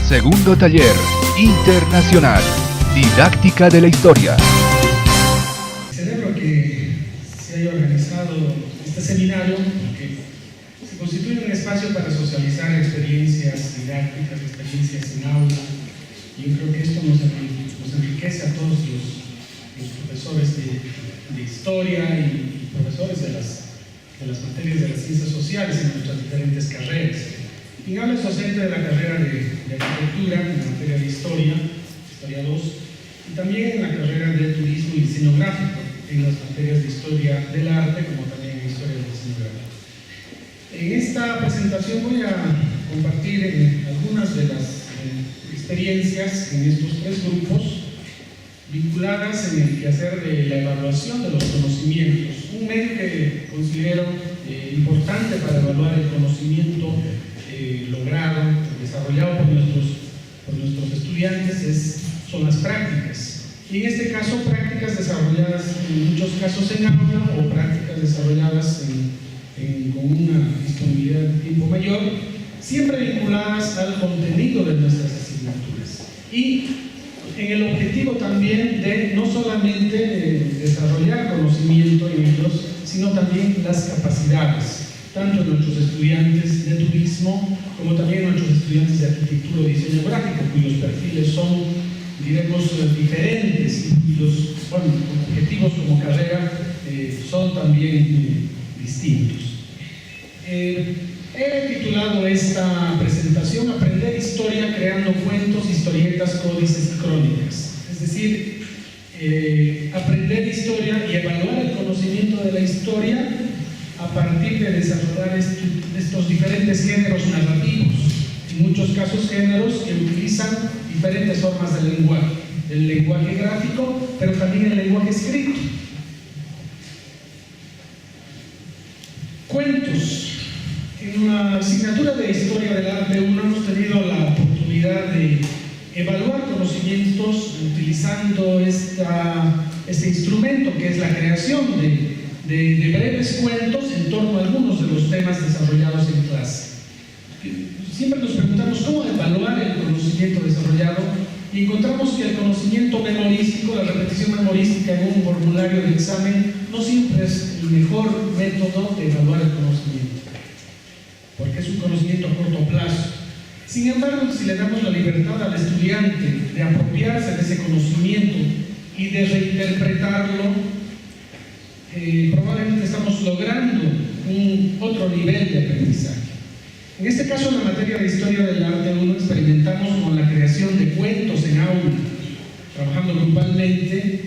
Segundo taller internacional, didáctica de la historia. Celebro que se haya organizado este seminario porque se constituye un espacio para socializar experiencias didácticas, experiencias en aula. Y yo creo que esto nos enriquece a todos los profesores de historia y profesores de las materias de las ciencias sociales en nuestras diferentes carreras. Quien habla es docente de la carrera de arquitectura en la materia de historia 2, y también en la carrera de turismo y diseño gráfico, en las materias de historia del arte, como también en historia del diseño gráfico. En esta presentación voy a compartir algunas de las experiencias en estos 3 grupos vinculadas en el quehacer de la evaluación de los conocimientos, un medio que considero importante para evaluar el conocimiento logrado, desarrollado por nuestros estudiantes son las prácticas. Y en este caso, prácticas desarrolladas en muchos casos en aula o prácticas desarrolladas con una disponibilidad de tiempo mayor, siempre vinculadas al contenido de nuestras asignaturas. Y en el objetivo también de no solamente desarrollar conocimiento en ellos, sino también las capacidades, tanto en nuestros estudiantes de turismo como también en nuestros estudiantes de arquitectura y diseño gráfico, cuyos perfiles son, diremos, diferentes y cuyos objetivos como carrera son también distintos. He titulado esta presentación Aprender Historia creando cuentos, historietas, códices y crónicas. Es decir, aprender historia y evaluar el conocimiento de la historia a partir de desarrollar estos diferentes géneros narrativos, en muchos casos géneros que utilizan diferentes formas de lenguaje, el lenguaje gráfico, pero también el lenguaje escrito. Cuentos. En la asignatura de Historia del Arte 1 hemos tenido la oportunidad de evaluar conocimientos utilizando este instrumento que es la creación de breves cuentos en torno a algunos de los temas desarrollados en clase. Siempre nos preguntamos cómo evaluar el conocimiento desarrollado y encontramos que el conocimiento memorístico, la repetición memorística en un formulario de examen no siempre es el mejor método de evaluar el conocimiento, porque es un conocimiento a corto plazo. Sin embargo, si le damos la libertad al estudiante de apropiarse de ese conocimiento y de reinterpretarlo, probablemente estamos logrando un otro nivel de aprendizaje. En este caso, en la materia de Historia del Arte 1, experimentamos con la creación de cuentos en aula. Trabajando grupalmente,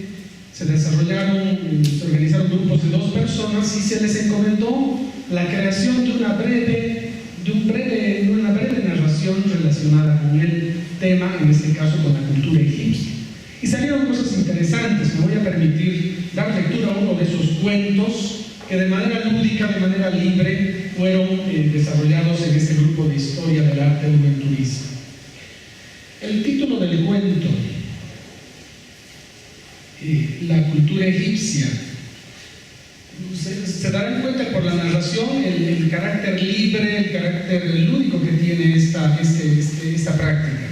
se organizaron grupos de 2 personas y se les encomendó la creación de una breve narración relacionada con el tema, en este caso con la cultura egipcia. Y salieron cosas interesantes. Me voy a permitir dar lectura a uno de esos cuentos que de manera lúdica, de manera libre, fueron desarrollados en este grupo de Historia del Arte en Turismo. El título del cuento, la cultura egipcia. Se darán cuenta por la narración el carácter libre, el carácter lúdico que tiene esta práctica.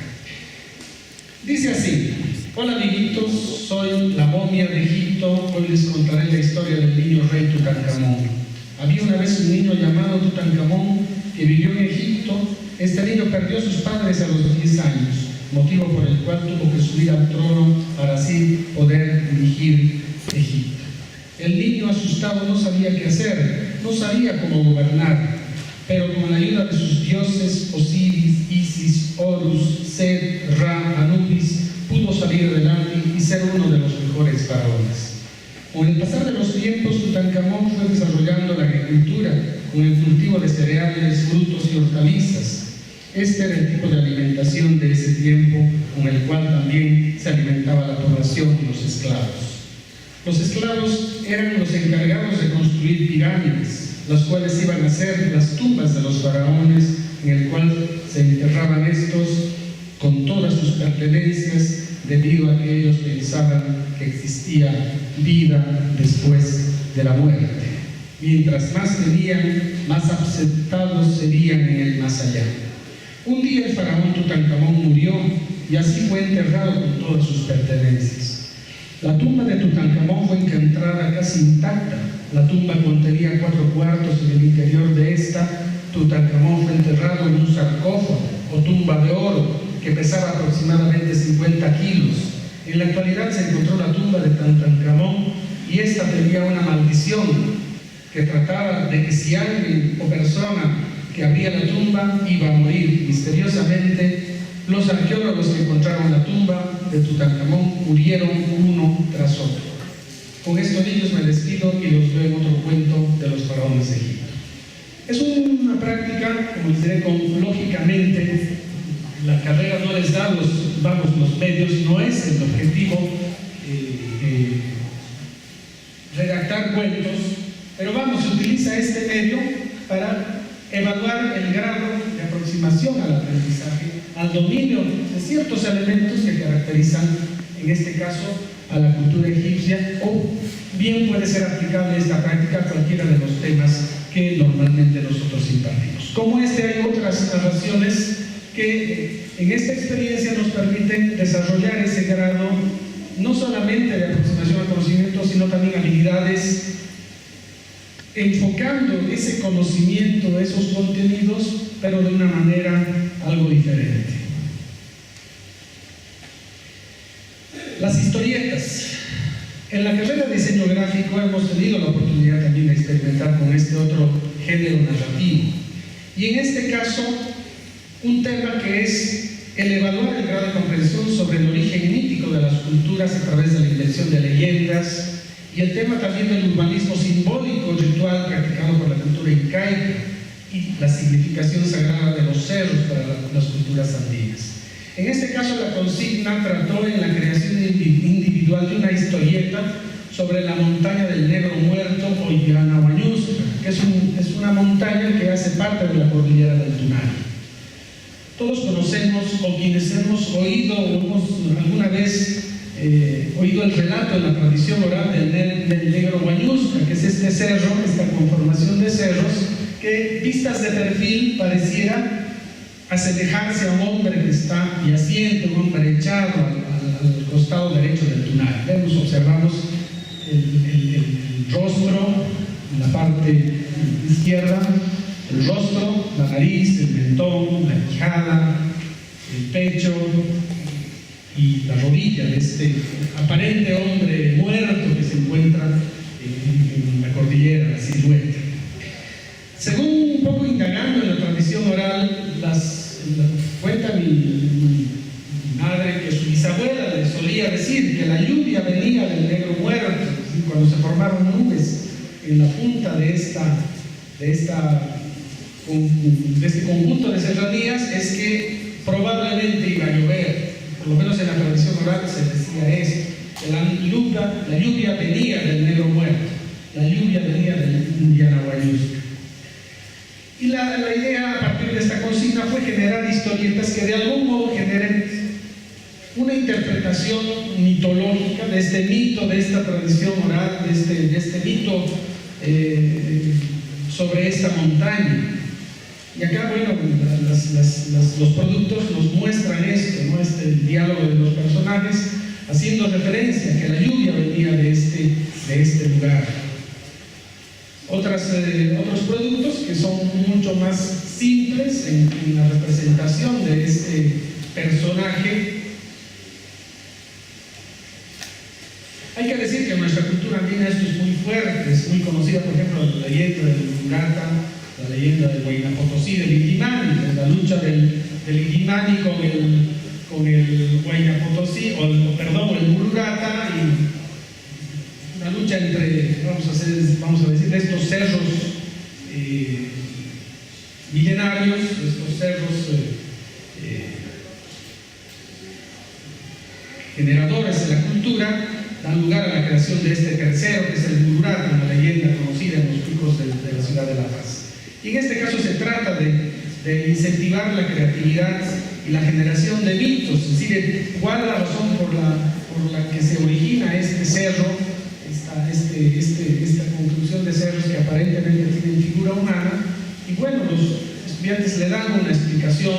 Dice así: hola amiguitos, soy la momia de Egipto. Hoy les contaré la historia del niño rey Tutankamón. Había una vez un niño llamado Tutankamón que vivió en Egipto. Este niño perdió a sus padres a los 10 años, motivo por el cual tuvo que subir al trono para así poder dirigir Egipto. El niño, asustado, no sabía qué hacer, no sabía cómo gobernar, pero con la ayuda de sus dioses Osiris, Isis, Horus, Set, Ra, Anubis, pudo salir adelante y ser uno de los mejores faraones. Con el pasar de los tiempos, Tutankamón fue desarrollando la agricultura con el cultivo de cereales, frutos y hortalizas. Este era el tipo de alimentación de ese tiempo, con el cual también se alimentaba la población y los esclavos. Los esclavos eran los encargados de construir pirámides, las cuales iban a ser las tumbas de los faraones, en el cual se enterraban estos con todas sus pertenencias, debido a que ellos pensaban que existía vida después de la muerte. Mientras más tenían, más aceptados serían en el más allá. Un día el faraón Tutankamón murió y así fue enterrado con todas sus pertenencias. La tumba de Tutankamón fue encontrada casi intacta. La tumba contenía 4 cuartos y en el interior de esta, Tutankamón fue enterrado en un sarcófago o tumba de oro que pesaba aproximadamente 50 kilos. En la actualidad se encontró la tumba de Tutankamón y esta tenía una maldición que trataba de que si alguien o persona que abría la tumba iba a morir misteriosamente. Los arqueólogos que encontraron la tumba de Tutankamón murieron uno tras otro. Con esto, niños, me despido y los veo en otro cuento de los faraones de Egipto. Es una práctica, como les diré, lógicamente la carrera no les da los medios, no es el objetivo redactar cuentos, pero se utiliza este medio para evaluar el grado de aproximación al aprendizaje, al dominio de ciertos elementos que caracterizan, en este caso, a la cultura egipcia, o bien puede ser aplicable esta práctica a cualquiera de los temas que normalmente nosotros impartimos. Como hay otras narraciones que en esta experiencia nos permiten desarrollar ese grado no solamente de aproximación al conocimiento, sino también habilidades, enfocando ese conocimiento, esos contenidos, pero de una manera algo diferente. Las historietas. En la carrera de diseño gráfico hemos tenido la oportunidad también de experimentar con este otro género narrativo. Y en este caso, un tema que es el evaluar el grado de comprensión sobre el origen mítico de las culturas a través de la invención de leyendas, y el tema también del urbanismo simbólico ritual practicado por la cultura incaica y la significación sagrada de los cerros para las culturas andinas. En este caso, la consigna trató en la creación individual de una historieta sobre la montaña del Negro Muerto o Yanahuayusca, que es una montaña que hace parte de la cordillera del Tunari. Todos conocemos, o quienes hemos oído o hemos alguna vez oído el relato en la tradición oral del Negro Huayusca, que es este cerro, esta conformación de cerros, que vistas de perfil pareciera asemejarse a un hombre que está yaciente, un hombre echado al costado derecho del Tunari. Observamos el rostro, en la parte izquierda, el rostro, la nariz, el mentón, la quijada, el pecho y la rodilla de este aparente hombre muerto que se encuentra en la cordillera, la silueta. Según un poco indagando en la tradición oral, cuenta mi madre que su bisabuela le solía decir que la lluvia venía del Negro Muerto, cuando se formaron nubes en la punta de este conjunto de serranías, es que probablemente iba a llover. Por lo menos en la tradición oral se decía eso, que la lluvia venía del Negro Muerto, la lluvia venía del Yanahuayusca. Y la idea a partir de esta consigna fue generar historietas que de algún modo generen una interpretación mitológica de este mito, de esta tradición oral, de este mito sobre esta montaña. Y acá, bueno, los productos nos muestran esto, ¿no? El diálogo de los personajes, haciendo referencia a que la lluvia venía de este lugar. Otros productos que son mucho más simples en la representación de este personaje. Hay que decir que en nuestra cultura andina esto es muy fuerte, es muy conocida, por ejemplo, la leyenda del Murata, la leyenda del Huayna Potosí, del Illimani, la lucha del Illimani con el Huayna Potosí, el Murata, y una lucha entre, vamos a decir, estos cerros milenarios, estos cerros generadores de la cultura, dan lugar a la creación de este tercero, que es el Murata, una leyenda conocida en los picos de la ciudad de La Paz. Y en este caso se trata de incentivar la creatividad y la generación de mitos, es decir, cuál es la razón por la que se origina este cerro, esta construcción de cerros que aparentemente tienen figura humana. Y bueno, los estudiantes le dan una explicación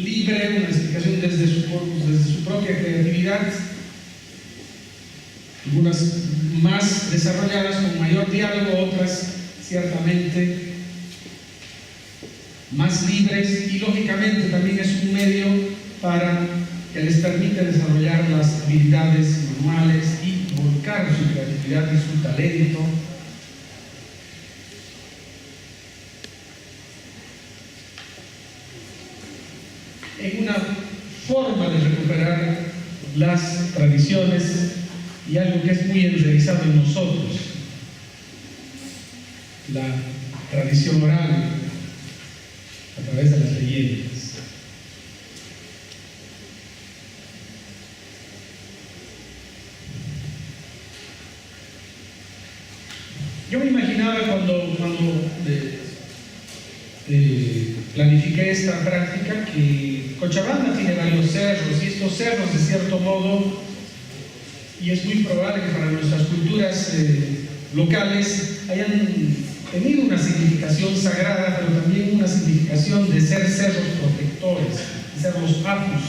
libre, una explicación desde su propia creatividad, algunas más desarrolladas con mayor diálogo, otras ciertamente más libres, y lógicamente también es un medio para que les permite desarrollar las habilidades manuales y volcar su creatividad y su talento en una forma de recuperar las tradiciones y algo que es muy enraizado en nosotros, la tradición oral a través de las leyendas. Yo me imaginaba cuando planifiqué esta práctica que Cochabamba tiene varios cerros, y estos cerros, de cierto modo, y es muy probable que para nuestras culturas locales hayan tenido una significación sagrada, pero también una significación de ser cerros protectores, de ser los apus,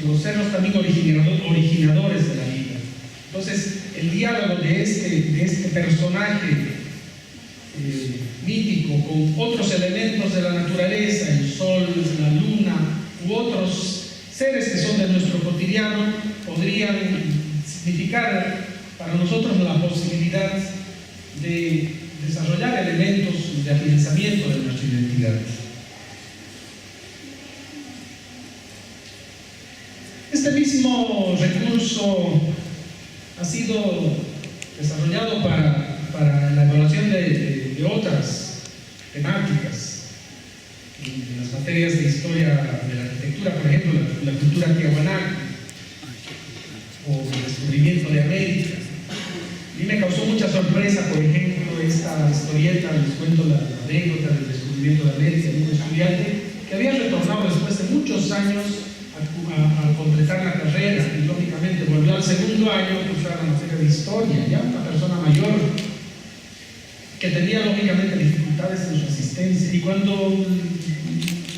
los cerros también originadores de la vida. Entonces, el diálogo de este personaje mítico con otros elementos de la naturaleza, el sol, la luna u otros seres que son de nuestro cotidiano, podrían significar para nosotros la posibilidad de desarrollar elementos de afianzamiento de nuestra identidad. Este mismo recurso ha sido desarrollado para la evaluación de otras temáticas en las materias de historia de la arquitectura, por ejemplo, la cultura tiahuanaca o el descubrimiento de América. A mí me causó mucha sorpresa, por ejemplo, esta historieta, les cuento la anécdota del descubrimiento de América, de un estudiante que había retornado después de muchos años a completar la carrera, y lógicamente volvió al segundo año a cursar la materia de historia, ya una persona mayor que tenía lógicamente dificultades en su asistencia, y cuando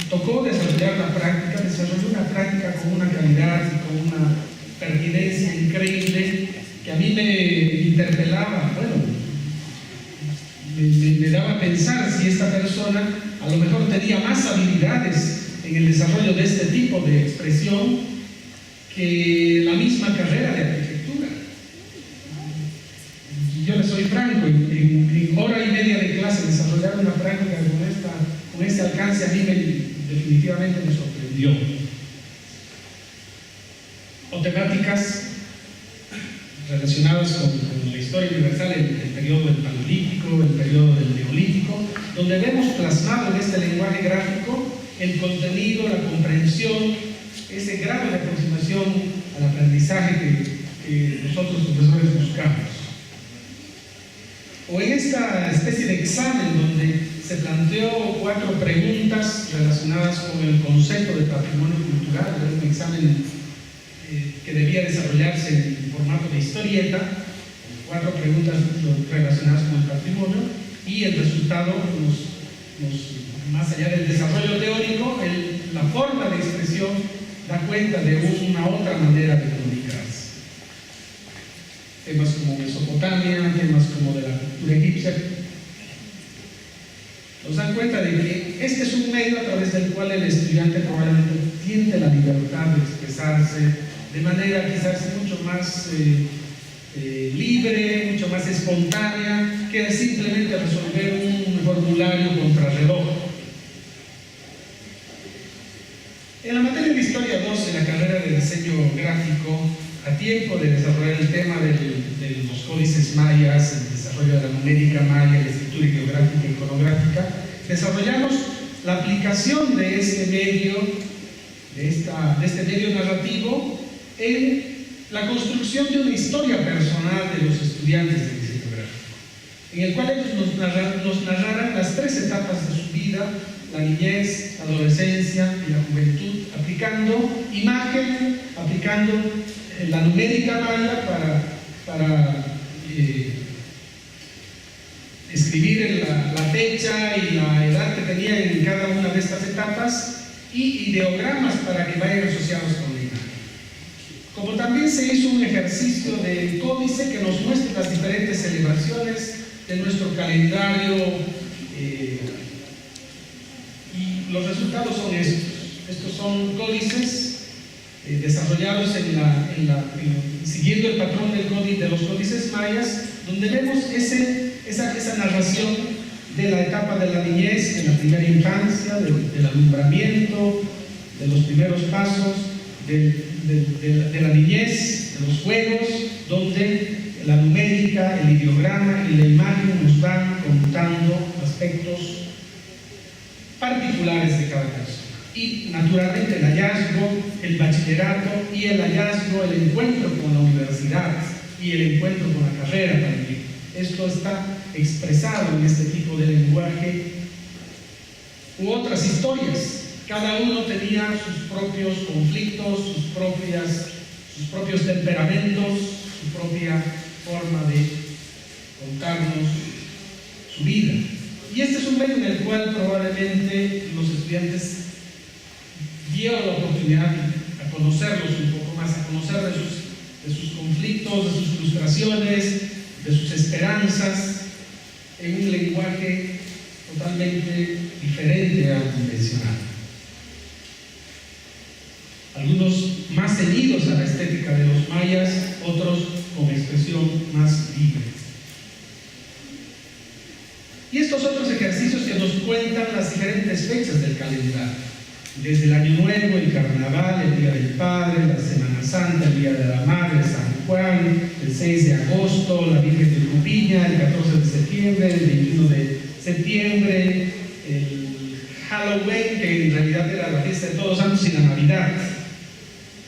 tocó desarrollar la práctica, desarrolló una práctica con una calidad y con una pertinencia increíble que a mí me interpelaba, bueno, me daba a pensar si esta persona a lo mejor tenía más habilidades en el desarrollo de este tipo de expresión que la misma carrera de arquitectura. Yo les soy franco, en hora y media de clase desarrollar una práctica con este alcance a mí definitivamente me sorprendió. O temáticas relacionadas con la historia universal, el periodo del Paleolítico, el periodo del Neolítico, donde vemos plasmado en este lenguaje gráfico el contenido, la comprensión, ese grado de aproximación al aprendizaje que nosotros profesores buscamos. O en esta especie de examen donde se planteó 4 preguntas relacionadas con el concepto de patrimonio cultural, era un examen que debía desarrollarse en formato de historieta, 4 preguntas relacionadas con el patrimonio, y el resultado más allá del desarrollo teórico, la forma de expresión da cuenta de una otra manera de comunicarse. Temas como Mesopotamia, temas como de la cultura egipcia, nos dan cuenta de que este es un medio a través del cual el estudiante probablemente tiene la libertad de expresarse de manera quizás mucho más libre, mucho más espontánea, que simplemente resolver un formulario contrarreloj. En la materia de Historia 2, en la carrera de diseño gráfico, a tiempo de desarrollar el tema de los códices mayas, el desarrollo de la numérica maya, la escritura geográfica y iconográfica, desarrollamos la aplicación de este medio, de este medio narrativo, en la construcción de una historia personal de los estudiantes de diseño gráfico, en el cual ellos nos narraran las 3 etapas de su vida: la niñez, la adolescencia y la juventud, aplicando imagen, aplicando la numérica maya para escribir la fecha y la edad que tenían en cada una de estas etapas, y ideogramas para que vayan asociados con la imagen. Como también se hizo un ejercicio de códice que nos muestre las diferentes celebraciones de nuestro calendario, y los resultados son estos. Estos son códices desarrollados siguiendo el patrón de los códices mayas, donde vemos esa narración de la etapa de la niñez, de la primera infancia, del alumbramiento, de los primeros pasos, de la niñez, de los juegos, donde la numérica, el ideograma y la imagen nos van contando aspectos particulares de cada persona. Y naturalmente el hallazgo, el bachillerato y el hallazgo, el encuentro con la universidad y el encuentro con la carrera también. Esto está expresado en este tipo de lenguaje u otras historias. Cada uno tenía sus propios conflictos, sus propios temperamentos, su propia forma de contarnos su vida. Y este es un medio en el cual probablemente los estudiantes dieron la oportunidad a conocerlos un poco más, a conocer de sus conflictos, de sus frustraciones, de sus esperanzas, en un lenguaje totalmente diferente al convencional. Algunos más ceñidos a la estética de los mayas, otros con expresión más libre. Y estos otros ejercicios que nos cuentan las diferentes fechas del calendario. Desde el Año Nuevo, el Carnaval, el Día del Padre, la Semana Santa, el Día de la Madre, San Juan, el 6 de agosto, la Virgen de Cupiña, el 14 de septiembre, el 21 de septiembre, el Halloween, que en realidad era la fiesta de Todos Santos, y la Navidad,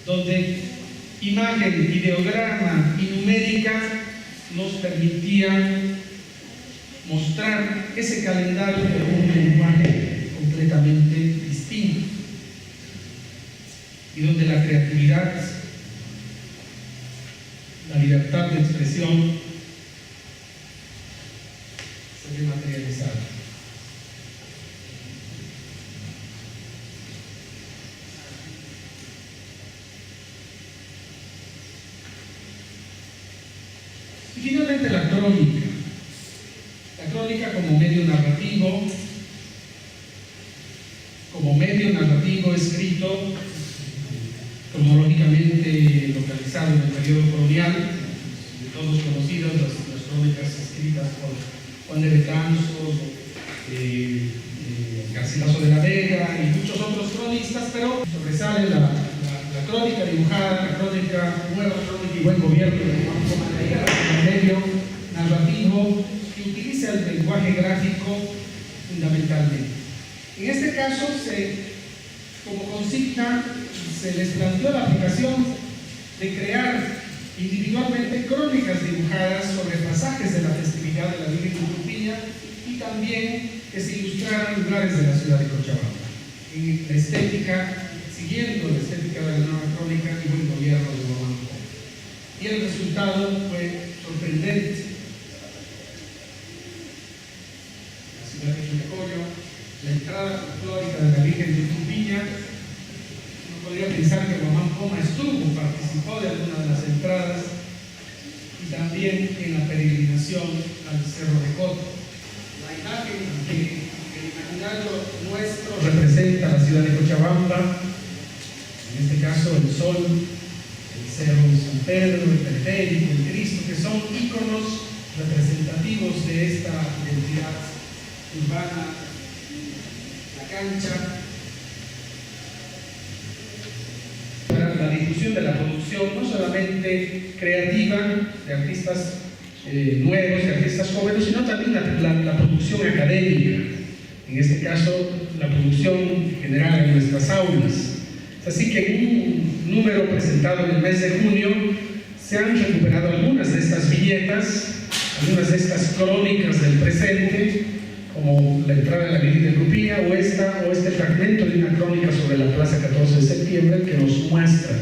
donde imagen, ideograma y numérica nos permitían mostrar ese calendario de un lenguaje completamente distinto, y donde la creatividad, la libertad de expresión se ve materializada. Y finalmente la crónica. La crónica como medio narrativo escrito cronológicamente localizado en el periodo colonial, de todos conocidos, las crónicas escritas por Juan de Betanzos, Garcilaso de la Vega y muchos otros cronistas, pero sobresale la crónica dibujada, la crónica, nueva crónica y buen gobierno de Juan Comandaíra, como medio narrativo que utiliza el lenguaje gráfico fundamentalmente. En este caso, como consigna, se les planteó la aplicación de crear individualmente crónicas dibujadas sobre pasajes de la festividad de la Virgen de Cupiña y también que se ilustraran lugares de la ciudad de Cochabamba, en la estética, siguiendo la estética de la nueva crónica y buen gobierno de Guamán Poma. Y el resultado fue sorprendente. La ciudad de Chunecoyo, la entrada folclórica de la Virgen de Cupiña. Uno podría pensar que Guamán Poma participó de alguna de las entradas, y también en la peregrinación al Cerro de Coto. La imagen que el imaginario nuestro representa la ciudad de Cochabamba, en este caso el sol, el Cerro de San Pedro, el Teleférico, el Cristo, que son íconos representativos de esta identidad urbana, la cancha, para la difusión de la producción, no solamente creativa de artistas nuevos, de artistas jóvenes, sino también la producción académica, en este caso la producción general en nuestras aulas. Así que en un número presentado en el mes de junio se han recuperado algunas de estas viñetas, algunas de estas crónicas del presente, como la entrada de la Virgen de Cupiña o este fragmento de una crónica sobre la Plaza 14 de septiembre que nos muestra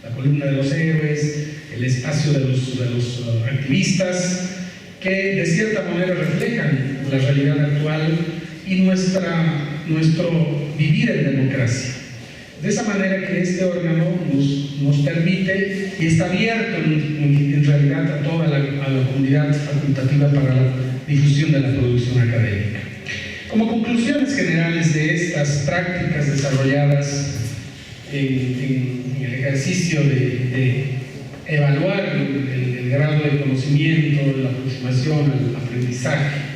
la columna de los héroes, el espacio de los activistas, que de cierta manera reflejan la realidad actual y nuestra nuestro vivir en democracia. De esa manera que este órgano nos permite y está abierto en realidad a toda a la comunidad facultativa para la difusión de la producción académica. Como conclusiones generales de estas prácticas desarrolladas en el ejercicio de evaluar el grado de conocimiento, la aproximación al aprendizaje,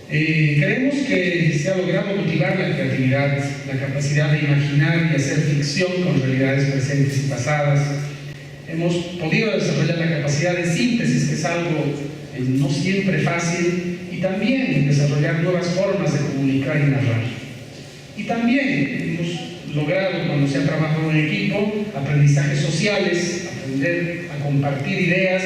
creemos que se ha logrado motivar la creatividad, la capacidad de imaginar y hacer ficción con realidades presentes y pasadas. Hemos podido desarrollar la capacidad de síntesis, que es algo no siempre fácil, y también desarrollar nuevas formas de comunicar y narrar. Y también hemos logrado, cuando se ha trabajado en equipo, aprendizajes sociales, aprender a compartir ideas,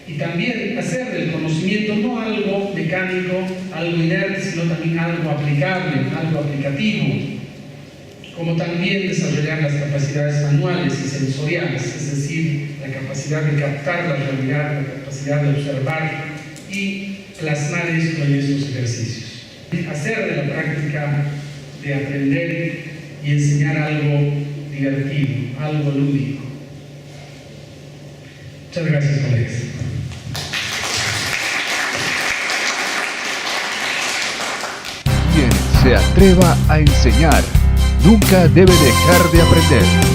y también hacer del conocimiento no algo mecánico, algo inerte, sino también algo aplicable, algo aplicativo, como también desarrollar las capacidades manuales y sensoriales, es decir, la capacidad de captar la realidad, la capacidad de observar y plasmar esto en estos ejercicios. Hacer de la práctica de aprender y enseñar algo divertido, algo lúdico. Muchas gracias, colegas. Quien se atreva a enseñar nunca debe dejar de aprender.